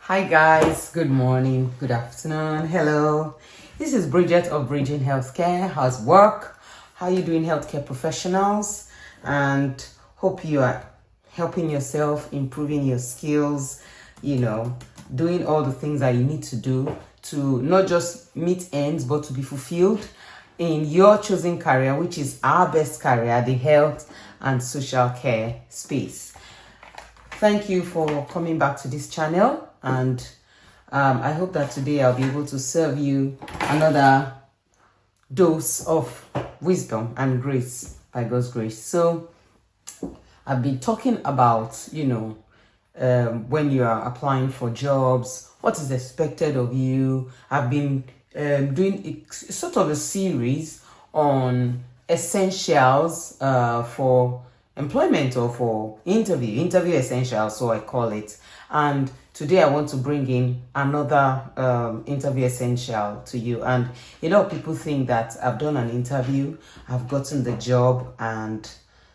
Hi guys, good morning, good afternoon, hello. This is Bridget of Bridging Healthcare. How's work? How you doing, healthcare professionals? And hope you are helping yourself, improving your skills, doing all the things that you need to do to not just meet ends, but to be fulfilled in your chosen career, which is our best career, the health and social care space. Thank you for coming back to this channel, and I hope that today I'll be able to serve you another dose of wisdom and grace by God's grace. So I've been talking about, when you are applying for jobs, what is expected of you. I've been doing sort of a series on essentials for employment or for interview essentials, so I call it. And today I want to bring in another interview essential to you. And a lot of people think that I've done an interview, I've gotten the job, and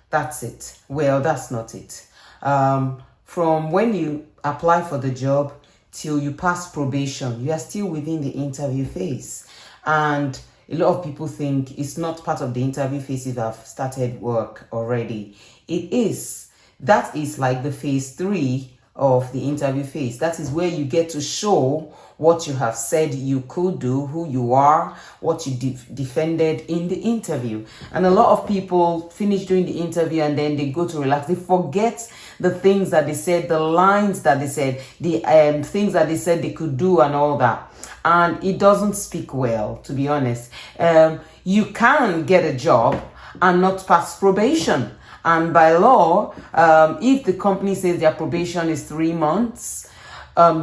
that's it. Well, that's not it. From when you apply for the job till you pass probation, you are still within the interview phase. And a lot of people think it's not part of the interview phase if I've started work already. It is. That is like the phase 3 of the interview phase. That is where you get to show what you have said you could do, who you are, what you defended in the interview. And a lot of people finish doing the interview and then they go to relax. They forget the things that they said, the lines that they said, the things that they said they could do and all that. And it doesn't speak well, to be honest. You can get a job and not pass probation. And by law, if the company says their probation is 3 months,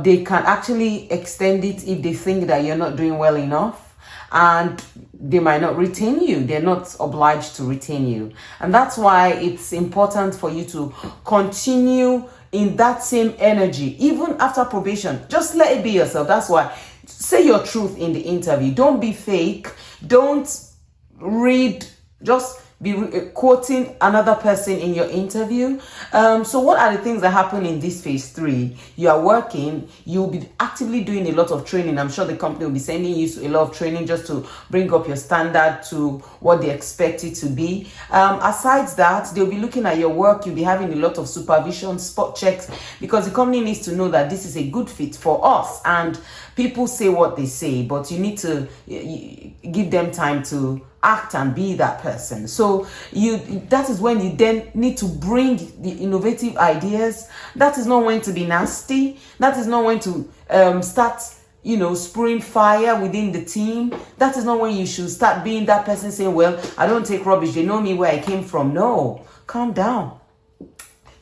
they can actually extend it if they think that you're not doing well enough, and they might not retain you. They're not obliged to retain you. And that's why it's important for you to continue in that same energy, even after probation. Just let it be yourself. That's why, say your truth in the interview. Don't be fake. Don't read, just be quoting another person in your interview. So what are the things that happen in this phase 3? You are working, you'll be actively doing a lot of training. I'm sure the company will be sending you a lot of training just to bring up your standard to what they expect it to be. Aside that, they'll be looking at your work. You'll be having a lot of supervision, spot checks, because the company needs to know that this is a good fit for us. And people say what they say, but you need to give them time to act and be that person. So that is when you then need to bring the innovative ideas. That is not when to be nasty. That is not when to start spraying fire within the team. That is not when you should start being that person saying, well, I don't take rubbish, they know me where I came from. No, calm down.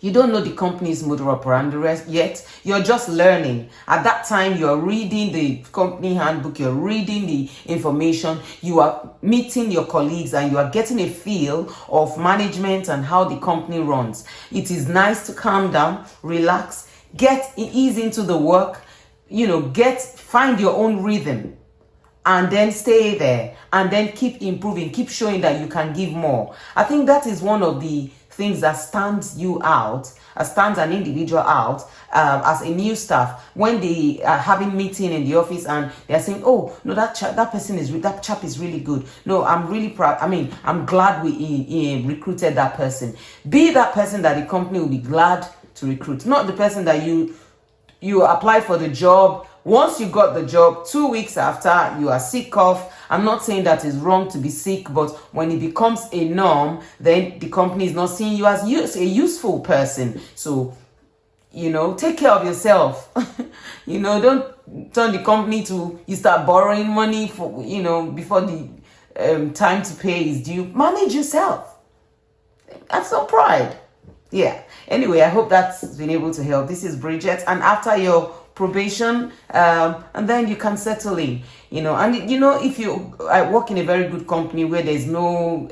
You don't know the company's modus operandi yet. You're just learning. At that time, you're reading the company handbook, you're reading the information, you are meeting your colleagues, and you are getting a feel of management and how the company runs. It is nice to calm down, relax, ease into the work, find your own rhythm, and then stay there, and then keep improving, keep showing that you can give more. I think that is one of the things that stands you out, stands an individual out as a new staff, when they are having meeting in the office and they're saying, oh no, that chap is really good. No, I'm really proud. I'm glad we recruited that person. Be that person that the company will be glad to recruit, not the person that you apply for the job. Once you got the job, 2 weeks after, you are sick of. I'm not saying that it's wrong to be sick, but when it becomes a norm, then the company is not seeing you as a useful person. So, take care of yourself. Don't turn the company to, you start borrowing money for, before the time to pay is due. Manage yourself. Have some pride. Yeah. Anyway, I hope that's been able to help. This is Bridget, and after your probation, and then you can settle in, if you work in a very good company where there's no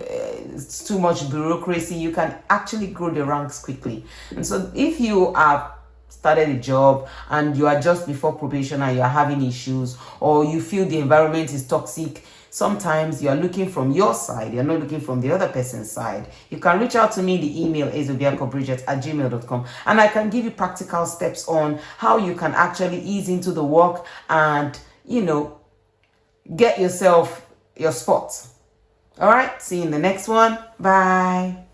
too much bureaucracy, you can actually grow the ranks quickly. And so if you have started a job and you are just before probation and you are having issues, or you feel the environment is toxic, sometimes you're looking from your side, you're not looking from the other person's side. You can reach out to me. The email is obiakobridget@gmail.com, and I can give you practical steps on how you can actually ease into the work and, get yourself your spot. All right, see you in the next one. Bye.